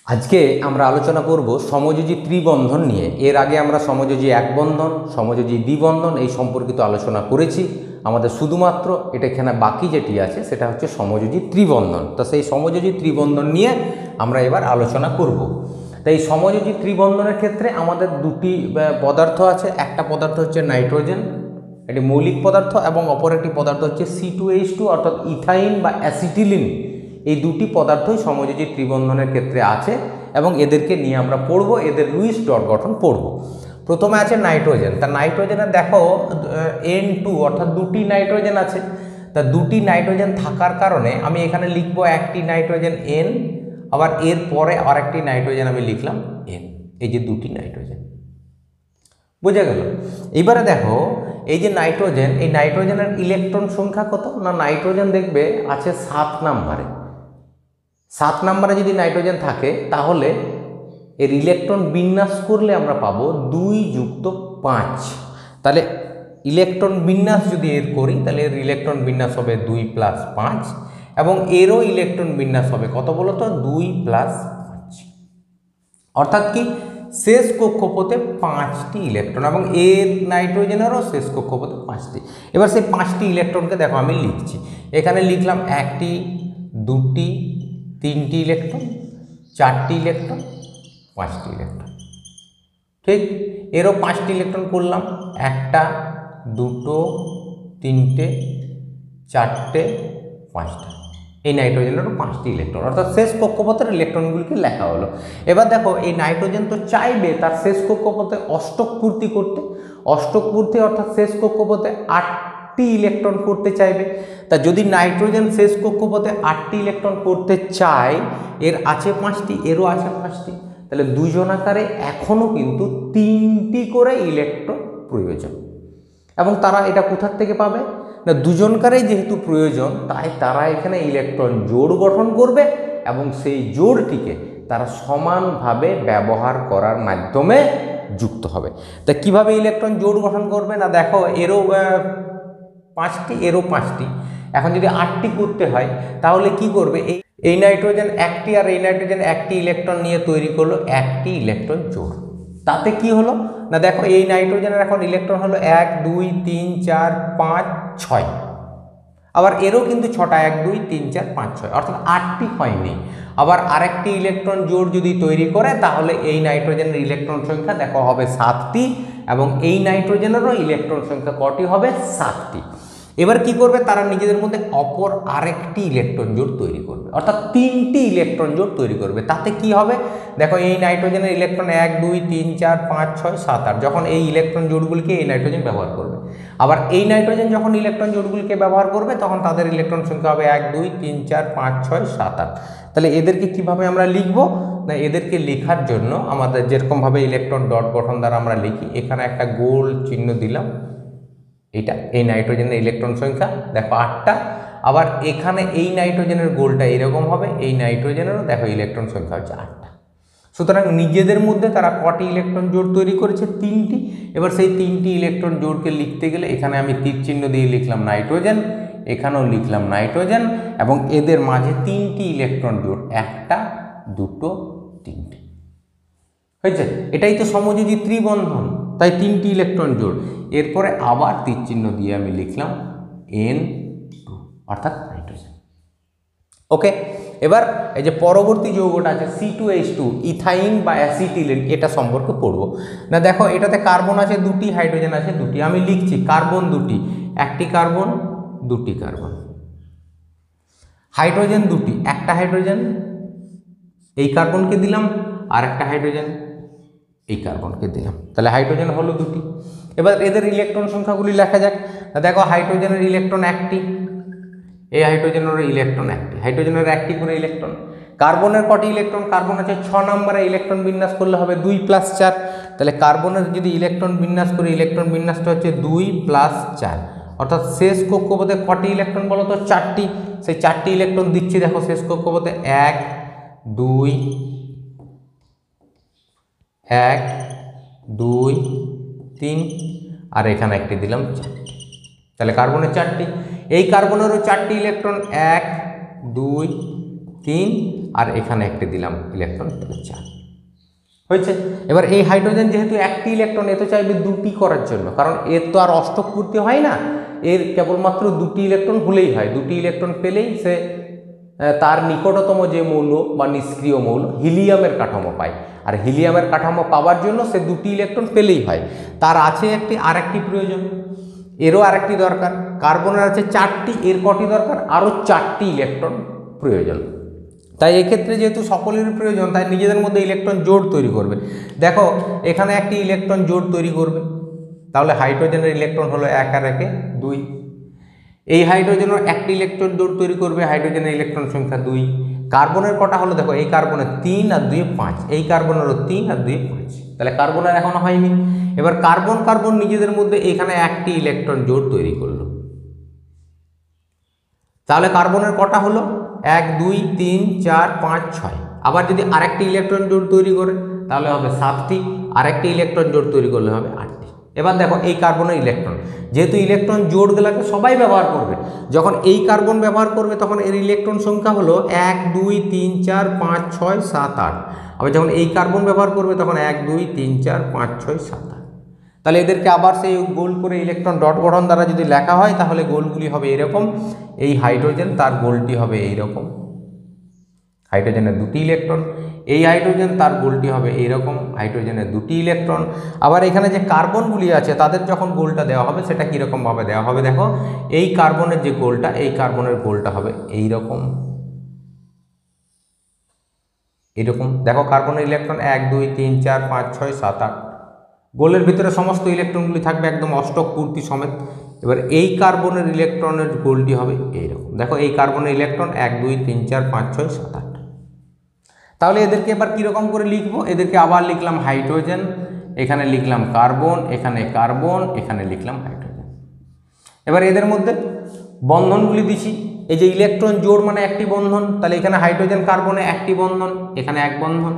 আজকে আমরা আলোচনা করব সমযোজী ত্রিবন্ধন নিয়ে। এর আগে আমরা সমযোজী এক বন্ধন, সমযোজী দ্বিবন্ধন এই সম্পর্কিত আলোচনা করেছি। আমাদের শুধুমাত্র এটা এখানে বাকি যেটি আছে সেটা হচ্ছে সমযোজী ত্রিবন্ধন। তো সেই সমযোজী ত্রিবন্ধন নিয়ে আমরা এবার আলোচনা করব। তো এই সমযোজী ত্রিবন্ধনের ক্ষেত্রে আমাদের দুটি পদার্থ আছে। একটা পদার্থ হচ্ছে নাইট্রোজেন, এটি মৌলিক পদার্থ, এবং অপর একটি পদার্থ হচ্ছে C2H2 অর্থাৎ ইথাইন বা অ্যাসিটিলিন। এই দুটি পদার্থই সমযোজী ত্রিবন্ধনের ক্ষেত্রে আছে এবং এদেরকে নিয়ে আমরা পড়ব, এদের লুইস ডট গঠন পড়ব। প্রথমে আছে নাইট্রোজেন। তা নাইট্রোজেনে দেখো N2 অর্থাৎ দুটি নাইট্রোজেন আছে। তা দুটি নাইট্রোজেন থাকার কারণে আমি এখানে লিখব একটি নাইট্রোজেন N, আবার এর পরে আরেকটি নাইট্রোজেন আমি লিখলাম N। এই যে দুটি নাইট্রোজেন, বোঝা গেল? এবারে দেখো এই যে নাইট্রোজেন, এই নাইট্রোজেনের ইলেকট্রন সংখ্যা কত না, নাইট্রোজেন দেখবে আছে 7 নম্বরে। 7 নম্বরে যদি নাইট্রোজেন থাকে তাহলে এর ইলেকট্রন বিন্যাস করলে আমরা পাবো 2 যুক্ত 5। তাহলে ইলেকট্রন বিন্যাস যদি এর করি তাহলে এর ইলেকট্রন বিন্যাস হবে 2 + 5, এবং এরও ইলেকট্রন বিন্যাস হবে কত বলো তো, 2 + 5। অর্থাৎ কি, শেষ কক্ষপথে 5টি ইলেকট্রন, এবং এর নাইট্রোজেনেরও শেষ কক্ষপথে 5টি। এবার সেই 5টি ইলেকট্রনকে দেখো আমি লিখছি, এখানে লিখলাম 1টি, 2টি, 3টি ইলেকট্রন, 4টি ইলেকট্রন, 5টি ইলেকট্রন। ঠিক, এরও 5টি ইলেকট্রন করলাম, 1টা, 2টো, 3টে, 4টে, 5টা। এই নাইট্রোজেনেরও 5টি ইলেকট্রন, অর্থাৎ শেষ কক্ষপথের ইলেকট্রনগুলিকে লেখা হলো। এবার দেখো এই নাইট্রোজেন তো চাইবে তার শেষ কক্ষপথে অষ্টক পূর্তি করতে। অষ্টক পূর্তি অর্থাৎ শেষ কক্ষপথে 8টি ইলেকট্রন করতে চাইবে। তা যদি নাইট্রোজেন শেষ কক্ষপথে 8টি ইলেকট্রন করতে চায়, এর আছে 5টি, এরও আছে 5টি, তাহলে দুজন আকারে এখনও কিন্তু 3টি করে ইলেকট্রন প্রয়োজন। এবং তারা এটা কোথার থেকে পাবে না, দুজনকারই যেহেতু প্রয়োজন তাই তারা এখানে ইলেকট্রন জোড় গঠন করবে এবং সেই জোড়টিকে তারা সমানভাবে ব্যবহার করার মাধ্যমে যুক্ত হবে। তা কিভাবে ইলেকট্রন জোড় গঠন করবে না, দেখো এরও 5টি, এরও 5টি। এখন যদি 8টি করতে হয় তাহলে কি করবে, এই নাইট্রোজেন 1টি আর এই নাইট্রোজেন 1টি ইলেকট্রন নিয়ে তৈরি করলো 1টি ইলেকট্রন জোড়। তাতে কি হলো না, দেখো এই নাইট্রোজেনের এখন ইলেকট্রন হলো 1 2 3 4 5 6, আবার এরও কিন্তু 6টা, 1 2 3 4 5 6, অর্থাৎ 8টি হয়নি। আবার আরেকটি ইলেকট্রন জোড় যদি তৈরি করে তাহলে এই নাইট্রোজেনের ইলেকট্রন সংখ্যা দেখো হবে 7টি, এবং এই নাইট্রোজেনেরও ইলেকট্রন সংখ্যা কটি হবে, 7টি। এবার কি করবে, তারা নিজেদের মধ্যে অপর আরেকটি ইলেকট্রন জোড় তৈরি করবে, অর্থাৎ 3টি ইলেকট্রন জোড় তৈরি করবে। তাতে কি হবে, দেখো এই নাইট্রোজেনের ইলেকট্রন 1 2 3 4 5 6 7 8, যখন এই ইলেকট্রন জোড়গুলিকে এই নাইট্রোজেন ব্যবহার করবে, আবার এই নাইট্রোজেন যখন ইলেকট্রন জোড়গুলিকে ব্যবহার করবে তখন তাদের ইলেকট্রন সংখ্যা হবে 1 2 3 4 5 6 7 8। তাহলে এদেরকে কিভাবে আমরা লিখবো না, এদেরকে লেখার জন্য আমাদের যেরকমভাবে ইলেকট্রন ডট গঠন দ্বারা আমরা লিখি, এখানে একটা গোল চিহ্ন দিলাম, এটা এই নাইট্রোজেনের ইলেকট্রন সংখ্যা দেখো 8টা। আবার এখানে এই নাইট্রোজেনের গোলটা এরকম হবে, এই নাইট্রোজেনেরও দেখো ইলেকট্রন সংখ্যা হচ্ছে 8টা। সুতরাং নিজেদের মধ্যে তারা কটি ইলেকট্রন জোড় তৈরি করেছে, 3টি। এবার সেই 3টি ইলেকট্রন জোড়কে লিখতে গেলে এখানে আমি তীর চিহ্ন দিয়ে লিখলাম নাইট্রোজেন, এখানেও লিখলাম নাইট্রোজেন, এবং এদের মাঝে 3টি ইলেকট্রন জোড়, 1টা 2টো 3টে হয়েছে। এটাই তো সমযোজী ত্রিবন্ধন, তাই 3টি ইলেকট্রন জোড়। এরপরে আবার তীর চিহ্ন দিয়ে আমি লিখলাম N2 অর্থাৎ নাইট্রোজেন। ওকে, এবার এই যে পরবর্তী যৌগটা আছে C2H2 ইথাইন বা অ্যাসিটিলিন, এটা সম্পর্কে পড়ব না। দেখো এটাতে কার্বন আছে 2টি, হাইড্রোজেন আছে 2টি। আমি লিখছি কার্বন 2টি, 1টি কার্বন 2টি কার্বন, হাইড্রোজেন 2টি, 1টা হাইড্রোজেন এই কার্বনকে দিলাম, আর একটা হাইড্রোজেন এই কার্বনকে দিলাম, তাহলে হাইড্রোজেন হলো 2টি। এবার এদের ইলেকট্রন সংখ্যাগুলি লেখা যাক। দেখো হাইড্রোজেনের ইলেকট্রন 1টি, এই হাইড্রোজেনের ইলেকট্রন 1টি, হাইড্রোজেনের 1টি করে ইলেকট্রন। কার্বনের কটি ইলেকট্রন, কার্বন আছে 6 নম্বরে, ইলেকট্রন বিন্যাস করলে হবে 2 + 4। তাহলে কার্বনের যদি ইলেকট্রন বিন্যাস করি, ইলেকট্রন বিন্যাসটা হচ্ছে 2 + 4, অর্থাৎ শেষ কক্ষপথে কটি ইলেকট্রন বলো তো, 4টি। সেই 4টি ইলেকট্রন দিচ্ছি দেখো শেষ কক্ষপথে, 1 2 1 2 3, আর এখানে একটি দিলাম 4টি, তাহলে কার্বনের 4টি। এই কার্বনেরও 4টি ইলেকট্রন, 1 2 3, আর এখানে একটি দিলাম ইলেকট্রন, তাহলে 4 হয়েছে। এবার এই হাইড্রোজেন যেহেতু একটি ইলেকট্রন, এ তো চাইবে দুটি করার জন্য, কারণ এর তো আর অষ্টক পূর্তি হয় না, এর কেবলমাত্র দুটি ইলেকট্রন হলেই হয়। দুটি ইলেকট্রন পেলেই সে তার নিকটতম যে মৌল বা নিষ্ক্রিয় মৌল হিলিয়ামের কাঠামো পায়, আর হিলিয়ামের কাঠামো পাওয়ার জন্য সে দুটি ইলেকট্রন পেলেই হয়। তার আছে আরেকটি প্রয়োজন, এরও আরেকটি দরকার। কার্বনের আছে 4টি, এর কটি দরকার? আরও 4টি ইলেকট্রন প্রয়োজন। তাই এক্ষেত্রে যেহেতু সকলের প্রয়োজন, তাই নিজেদের মধ্যে ইলেকট্রন জোড় তৈরি করবে। দেখো এখানে একটি ইলেকট্রন জোড় তৈরি করবে, তাহলে হাইড্রোজেনের ইলেকট্রন হলো 1 আর 1 2। এই হাইড্রোজেনের একটি ইলেকট্রন জোড় তৈরি করবে, হাইড্রোজেনের ইলেকট্রন সংখ্যা 2। কার্বনের কটা হলো? দেখো এই কার্বনের 3 আর 2 5, এই কার্বনেরও 3 আর 2 5, তাহলে কার্বনের এখনো হয়নি। এবার কার্বন কার্বন নিজেদের মধ্যে এখানে একটি ইলেকট্রন জোড় তৈরি করলো, তাহলে কার্বনের কটা হলো? 1 2 3 4 5 6। আবার যদি আরেকটি ইলেকট্রন জোড় তৈরি করে তাহলে হবে 7টি, আরেকটি ইলেকট্রন জোড় তৈরি করলে হবে 8টি। এবার দেখো এই কার্বনের ইলেকট্রন, যেহেতু ইলেকট্রন জোড়গুলোকে সবাই ব্যবহার করবে, যখন এই কার্বন ব্যবহার করবে তখন এর ইলেকট্রন সংখ্যা হলো 1 2 3 4 5 6 7 8। আবার যখন এই কার্বন ব্যবহার করবে তখন 1 2 3 4 5 6 7 8। তাহলে এদেরকে আবার সেই গোল করে ইলেকট্রন ডট গঠন দ্বারা যদি লেখা হয় তাহলে গোলগুলি হবে এরকম। এই হাইড্রোজেন তার গোলটি হবে এইরকম, হাইড্রোজেনের 2টি ইলেকট্রন। এই হাইড্রোজেন তার গোলটি হবে এইরকম, হাইড্রোজেনের 2টি ইলেকট্রন। আবার এখানে যে কার্বনগুলি আছে তাদের যখন গোলটা দেওয়া হবে সেটা কীরকমভাবে দেওয়া হবে? দেখো এই কার্বনের যে গোলটা, এই কার্বনের গোলটা হবে এইরকম, এইরকম। দেখো কার্বনের ইলেকট্রন 1 2 3 4 5 6 7 8, গোলের ভিতরে সমস্ত ইলেকট্রনগুলি থাকবে একদম অষ্টক পূর্তি সমেত। এবার এই কার্বনের ইলেকট্রনের গোলটি হবে এইরকম। দেখো এই কার্বনের ইলেকট্রন 1 2 3 4 5 6 7 8। তাহলে এদেরকে এবার কীরকম করে লিখবো? এদেরকে আবার লিখলাম হাইড্রোজেন, এখানে লিখলাম কার্বন, এখানে কার্বন, এখানে লিখলাম হাইড্রোজেন। এবার এদের মধ্যে বন্ধনগুলি দিচ্ছি। এই যে ইলেকট্রন জোড় মানে একটি বন্ধন, তাহলে এখানে হাইড্রোজেন কার্বনে একটি বন্ধন, এখানে এক বন্ধন।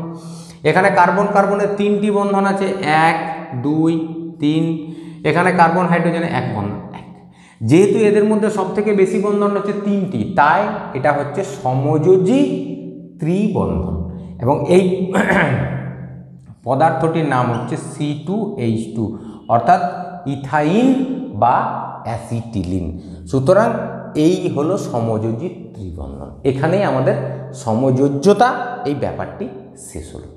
এখানে কার্বন কার্বনের 3টি বন্ধন আছে, 1 2 3। এখানে কার্বন হাইড্রোজেনে এক বন্ধন, 1। যেহেতু এদের মধ্যে সবথেকে বেশি বন্ধন হচ্ছে 3টি, তাই এটা হচ্ছে সমযোজী ত্রিবন্ধন। এবং এই পদার্থটির নাম হচ্ছে C2H2, অর্থাৎ ইথাইন বা অ্যাসিটিলিন। সুতরাং এই হলো সমযোজী ত্রিবন্ধন। এখানেই আমাদের সমযোজ্যতা এই ব্যাপারটি শেষ হলো।